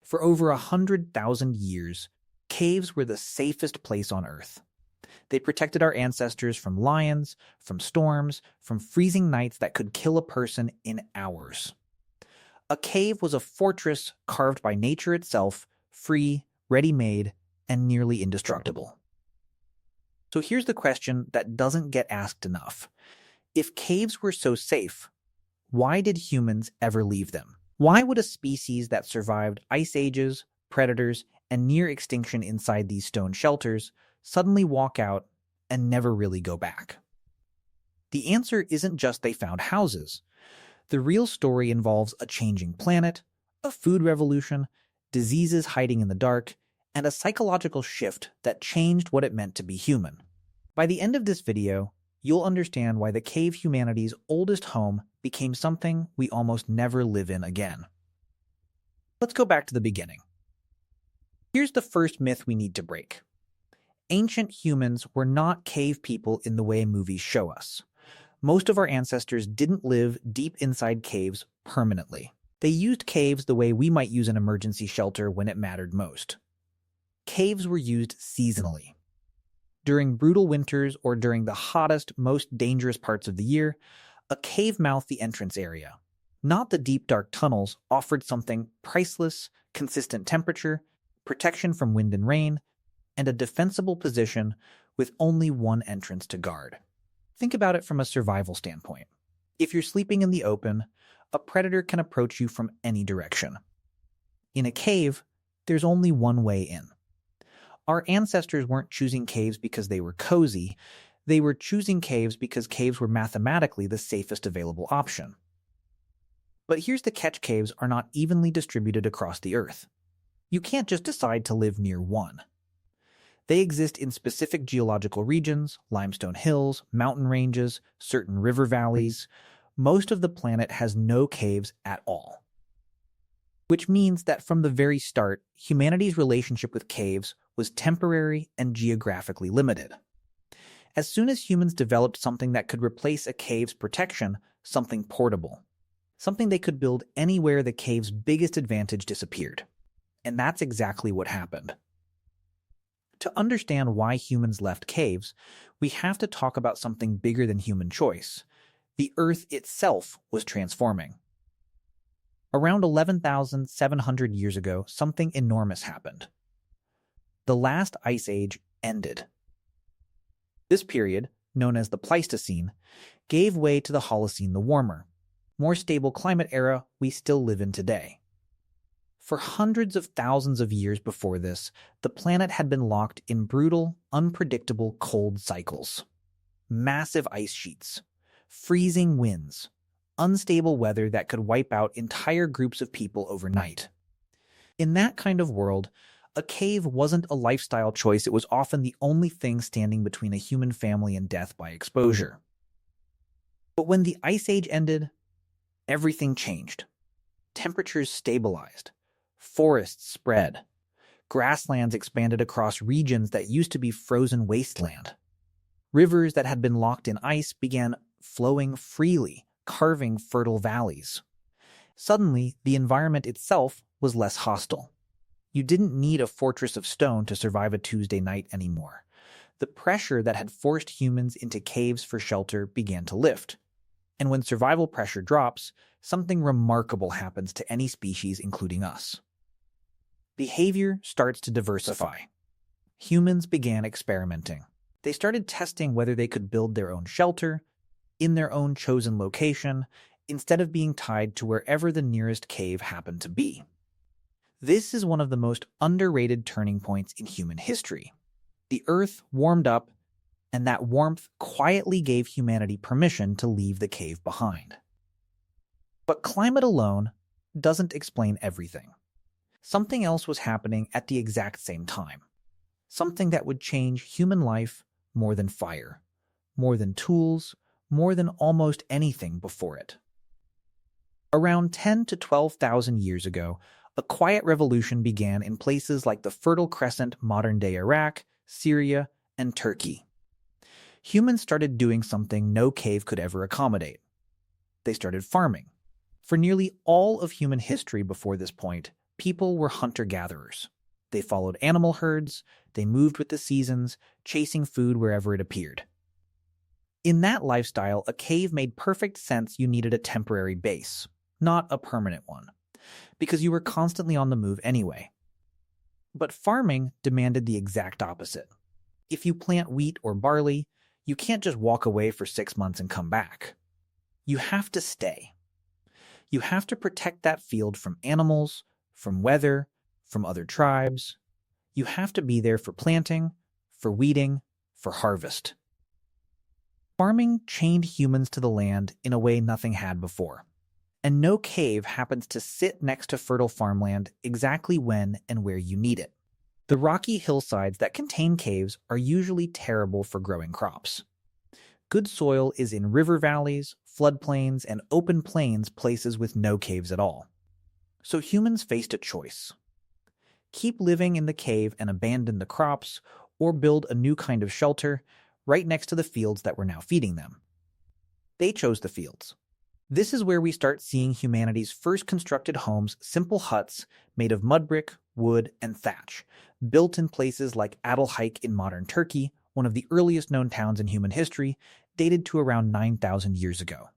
For over 100,000 years, caves were the safest place on Earth. They protected our ancestors from lions, from storms, from freezing nights that could kill a person in hours. A cave was a fortress carved by nature itself, free, ready-made, and nearly indestructible. So here's the question that doesn't get asked enough. If caves were so safe, why did humans ever leave them? Why would a species that survived ice ages, predators, and near extinction inside these stone shelters suddenly walk out and never really go back? The answer isn't just they found houses. The real story involves a changing planet, a food revolution, diseases hiding in the dark, and a psychological shift that changed what it meant to be human. By the end of this video, you'll understand why the cave humanity's oldest home became something we almost never live in again. Let's go back to the beginning. Here's the first myth we need to break. Ancient humans were not cave people in the way movies show us. Most of our ancestors didn't live deep inside caves permanently. They used caves the way we might use an emergency shelter when it mattered most. Caves were used seasonally. During brutal winters or during the hottest, most dangerous parts of the year, a cave mouth, the entrance area, not the deep dark tunnels, offered something priceless: consistent temperature, protection from wind and rain, and a defensible position with only one entrance to guard. Think about it from a survival standpoint. If you're sleeping in the open, a predator can approach you from any direction. In a cave, there's only one way in. Our ancestors weren't choosing caves because they were cozy. They were choosing caves because caves were mathematically the safest available option. But here's the catch: caves are not evenly distributed across the Earth. You can't just decide to live near one. They exist in specific geological regions: limestone hills, mountain ranges, certain river valleys. Most of the planet has no caves at all. Which means that from the very start, humanity's relationship with caves was temporary and geographically limited. As soon as humans developed something that could replace a cave's protection, something portable, something they could build anywhere, the cave's biggest advantage disappeared. And that's exactly what happened. To understand why humans left caves, we have to talk about something bigger than human choice. The Earth itself was transforming. Around 11,700 years ago, something enormous happened. The last ice age ended. This period, known as the Pleistocene, gave way to the Holocene, the warmer, more stable climate era we still live in today. For hundreds of thousands of years before this, the planet had been locked in brutal, unpredictable cold cycles. Massive ice sheets, freezing winds, unstable weather that could wipe out entire groups of people overnight. In that kind of world, a cave wasn't a lifestyle choice. It was often the only thing standing between a human family and death by exposure. But when the Ice Age ended, everything changed. Temperatures stabilized. Forests spread. Grasslands expanded across regions that used to be frozen wasteland. Rivers that had been locked in ice began flowing freely, carving fertile valleys. Suddenly, the environment itself was less hostile. You didn't need a fortress of stone to survive a Tuesday night anymore. The pressure that had forced humans into caves for shelter began to lift. And when survival pressure drops, something remarkable happens to any species, including us. Behavior starts to diversify. Humans began experimenting. They started testing whether they could build their own shelter, in their own chosen location, instead of being tied to wherever the nearest cave happened to be. This is one of the most underrated turning points in human history. The Earth warmed up, and that warmth quietly gave humanity permission to leave the cave behind. But climate alone doesn't explain everything. Something else was happening at the exact same time. Something that would change human life more than fire, more than tools, more than almost anything before it. Around 10 to 12,000 years ago, a quiet revolution began in places like the Fertile Crescent, modern-day Iraq, Syria, and Turkey. Humans started doing something no cave could ever accommodate. They started farming. For nearly all of human history before this point, People were hunter-gatherers. They followed animal herds, they moved with the seasons, chasing food wherever it appeared. In that lifestyle, a cave made perfect sense. You needed a temporary base, not a permanent one, because you were constantly on the move anyway. But farming demanded the exact opposite. If you plant wheat or barley, you can't just walk away for 6 months and come back. You have to stay. You have to protect that field from animals, from weather, from other tribes. You have to be there for planting, for weeding, for harvest. Farming chained humans to the land in a way nothing had before. And no cave happens to sit next to fertile farmland exactly when and where you need it. The rocky hillsides that contain caves are usually terrible for growing crops. Good soil is in river valleys, floodplains, and open plains, places with no caves at all. So humans faced a choice. Keep living in the cave and abandon the crops, or build a new kind of shelter right next to the fields that were now feeding them. They chose the fields. This is where we start seeing humanity's first constructed homes, simple huts made of mud brick, wood, and thatch, built in places like Adelhaik in modern Turkey, one of the earliest known towns in human history, dated to around 9,000 years ago.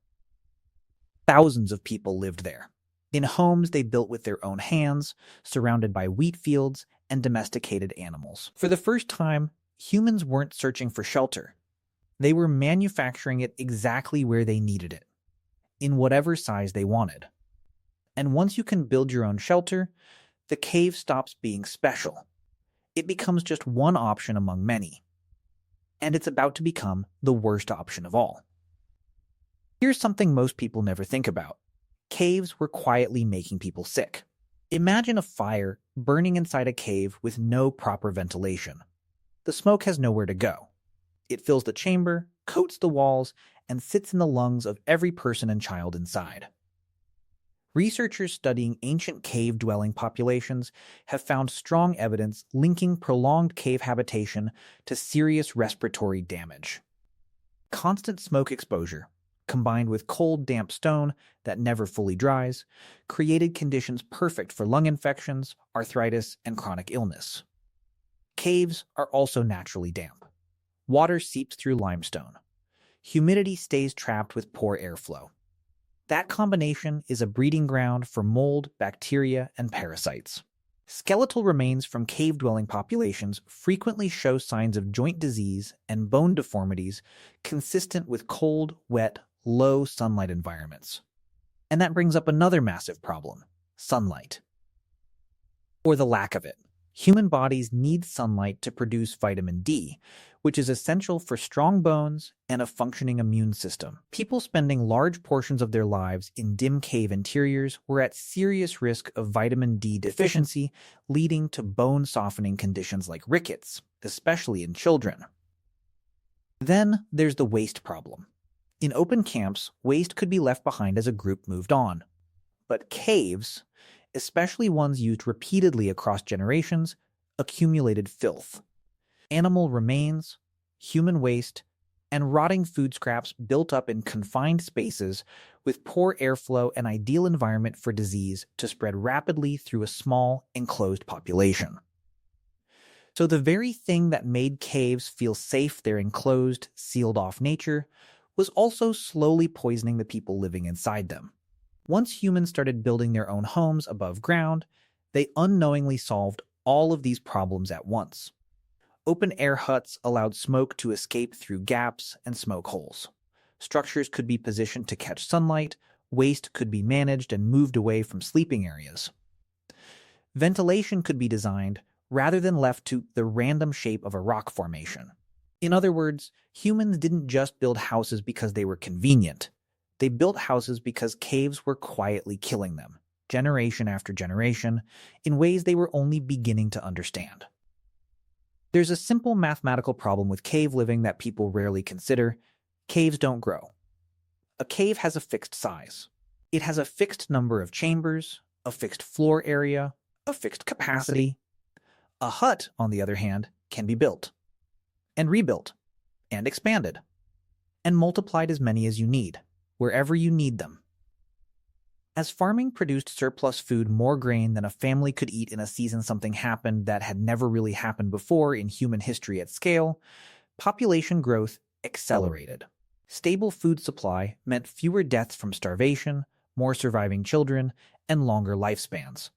Thousands of people lived there, in homes they built with their own hands, surrounded by wheat fields and domesticated animals. For the first time, humans weren't searching for shelter. They were manufacturing it exactly where they needed it, in whatever size they wanted. And once you can build your own shelter, the cave stops being special. It becomes just one option among many. And it's about to become the worst option of all. Here's something most people never think about. Caves were quietly making people sick. Imagine a fire burning inside a cave with no proper ventilation. The smoke has nowhere to go. It fills the chamber, coats the walls, and sits in the lungs of every person and child inside. Researchers studying ancient cave-dwelling populations have found strong evidence linking prolonged cave habitation to serious respiratory damage. Constant smoke exposure, combined with cold, damp stone that never fully dries, created conditions perfect for lung infections, arthritis, and chronic illness. Caves are also naturally damp. Water seeps through limestone. Humidity stays trapped with poor airflow. That combination is a breeding ground for mold, bacteria, and parasites. Skeletal remains from cave-dwelling populations frequently show signs of joint disease and bone deformities consistent with cold, wet, low sunlight environments. And that brings up another massive problem: sunlight. Or the lack of it. Human bodies need sunlight to produce vitamin D, which is essential for strong bones and a functioning immune system. People spending large portions of their lives in dim cave interiors were at serious risk of vitamin D deficiency, leading to bone-softening conditions like rickets, especially in children. Then there's the waste problem. In open camps, waste could be left behind as a group moved on. But caves, especially ones used repeatedly across generations, accumulated filth. Animal remains, human waste, and rotting food scraps built up in confined spaces with poor airflow and ideal environment for disease to spread rapidly through a small, enclosed population. So the very thing that made caves feel safe, their enclosed, sealed-off nature, was also slowly poisoning the people living inside them. Once humans started building their own homes above ground, they unknowingly solved all of these problems at once. Open-air huts allowed smoke to escape through gaps and smoke holes. Structures could be positioned to catch sunlight, waste could be managed and moved away from sleeping areas. Ventilation could be designed rather than left to the random shape of a rock formation. In other words, humans didn't just build houses because they were convenient. They built houses because caves were quietly killing them, generation after generation, in ways they were only beginning to understand. There's a simple mathematical problem with cave living that people rarely consider. Caves don't grow. A cave has a fixed size. It has a fixed number of chambers, a fixed floor area, a fixed capacity. A hut, on the other hand, can be built, and rebuilt, and expanded, and multiplied as many as you need, wherever you need them. As farming produced surplus food, more grain than a family could eat in a season, something happened that had never really happened before in human history at scale. Population growth accelerated. Stable food supply meant fewer deaths from starvation, more surviving children, and longer lifespans.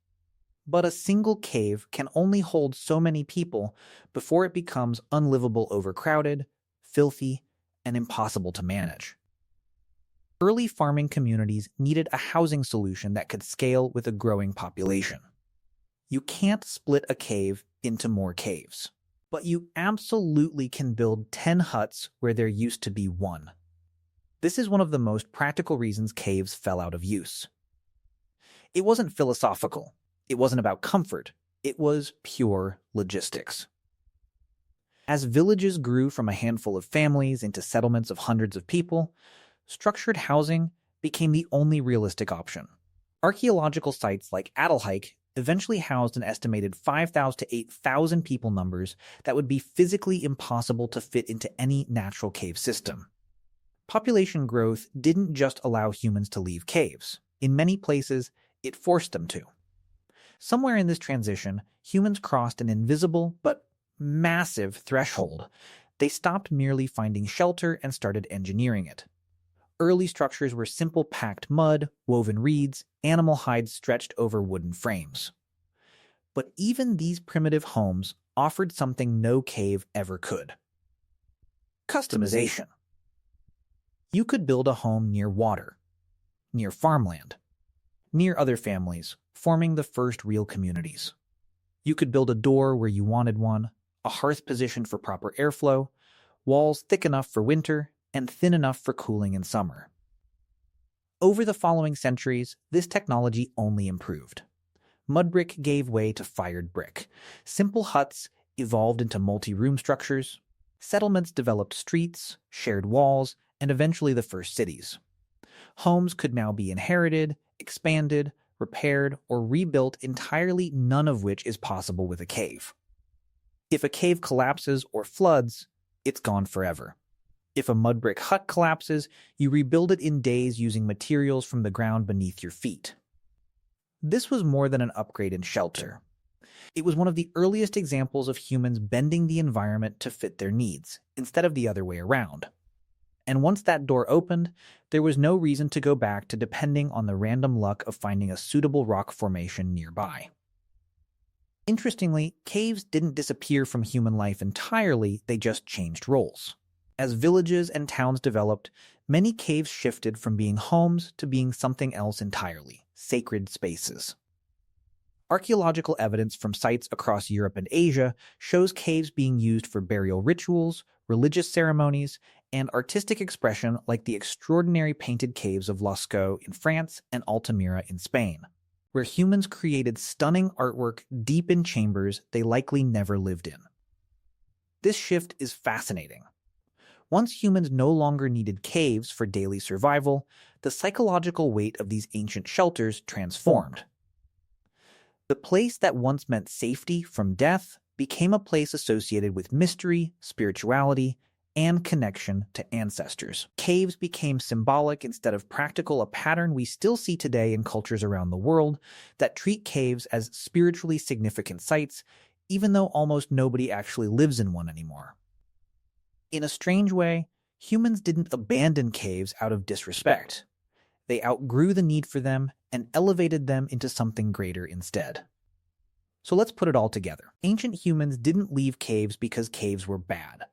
But a single cave can only hold so many people before it becomes unlivable, overcrowded, filthy, and impossible to manage. Early farming communities needed a housing solution that could scale with a growing population. You can't split a cave into more caves, but you absolutely can build 10 huts where there used to be one. This is one of the most practical reasons caves fell out of use. It wasn't philosophical. It wasn't about comfort. It was pure logistics. As villages grew from a handful of families into settlements of hundreds of people, structured housing became the only realistic option. Archaeological sites like Adelhike eventually housed an estimated 5,000 to 8,000 people, numbers that would be physically impossible to fit into any natural cave system. Population growth didn't just allow humans to leave caves. In many places, it forced them to. Somewhere in this transition, humans crossed an invisible but massive threshold. They stopped merely finding shelter and started engineering it. Early structures were simple packed mud, woven reeds, animal hides stretched over wooden frames. But even these primitive homes offered something no cave ever could: customization. You could build a home near water, near farmland, near other families, forming the first real communities. You could build a door where you wanted one, a hearth positioned for proper airflow, walls thick enough for winter, and thin enough for cooling in summer. Over the following centuries, this technology only improved. Mud brick gave way to fired brick. Simple huts evolved into multi-room structures. Settlements developed streets, shared walls, and eventually the first cities. Homes could now be inherited, expanded, repaired, or rebuilt entirely, none of which is possible with a cave. If a cave collapses or floods, it's gone forever. If a mud brick hut collapses, you rebuild it in days using materials from the ground beneath your feet. This was more than an upgrade in shelter. It was one of the earliest examples of humans bending the environment to fit their needs, instead of the other way around. And once that door opened, there was no reason to go back to depending on the random luck of finding a suitable rock formation nearby. Interestingly, caves didn't disappear from human life entirely, they just changed roles. As villages and towns developed, many caves shifted from being homes to being something else entirely: sacred spaces. Archaeological evidence from sites across Europe and Asia shows caves being used for burial rituals, religious ceremonies, and artistic expression, like the extraordinary painted caves of Lascaux in France and Altamira in Spain, where humans created stunning artwork deep in chambers they likely never lived in. This shift is fascinating. Once humans no longer needed caves for daily survival, the psychological weight of these ancient shelters transformed. The place that once meant safety from death became a place associated with mystery, spirituality, and connection to ancestors. Caves became symbolic instead of practical, a pattern we still see today in cultures around the world that treat caves as spiritually significant sites, even though almost nobody actually lives in one anymore. In a strange way, humans didn't abandon caves out of disrespect. They outgrew the need for them and elevated them into something greater instead. So let's put it all together. Ancient humans didn't leave caves because caves were bad.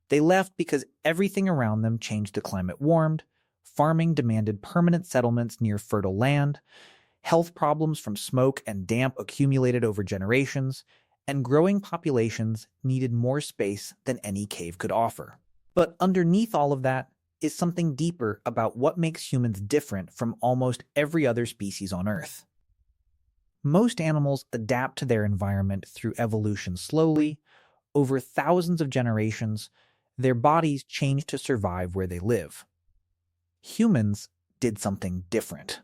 They left because everything around them changed. The climate warmed, farming demanded permanent settlements near fertile land, health problems from smoke and damp accumulated over generations, and growing populations needed more space than any cave could offer. But underneath all of that is something deeper about what makes humans different from almost every other species on Earth. Most animals adapt to their environment through evolution slowly. Over thousands of generations, their bodies change to survive where they live. Humans did something different.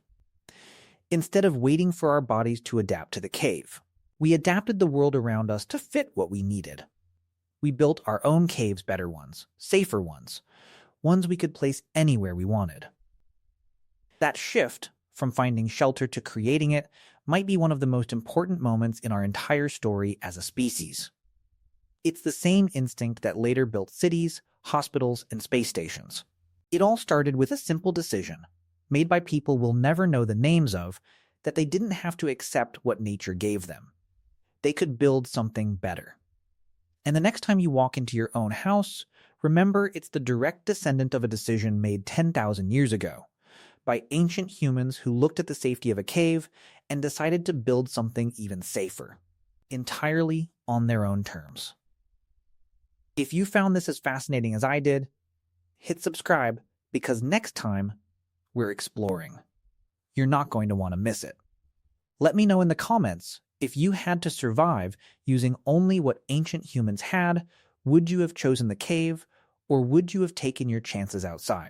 Instead of waiting for our bodies to adapt to the cave, we adapted the world around us to fit what we needed. We built our own caves, better ones, safer ones we could place anywhere we wanted. That shift from finding shelter to creating it, might be one of the most important moments in our entire story as a species. It's the same instinct that later built cities, hospitals, and space stations. It all started with a simple decision, made by people we'll never know the names of, that they didn't have to accept what nature gave them. They could build something better. And the next time you walk into your own house, remember it's the direct descendant of a decision made 10,000 years ago by ancient humans who looked at the safety of a cave and decided to build something even safer, entirely on their own terms. If you found this as fascinating as I did, hit subscribe because next time we're exploring. You're not going to want to miss it. Let me know in the comments, if you had to survive using only what ancient humans had, would you have chosen the cave or would you have taken your chances outside?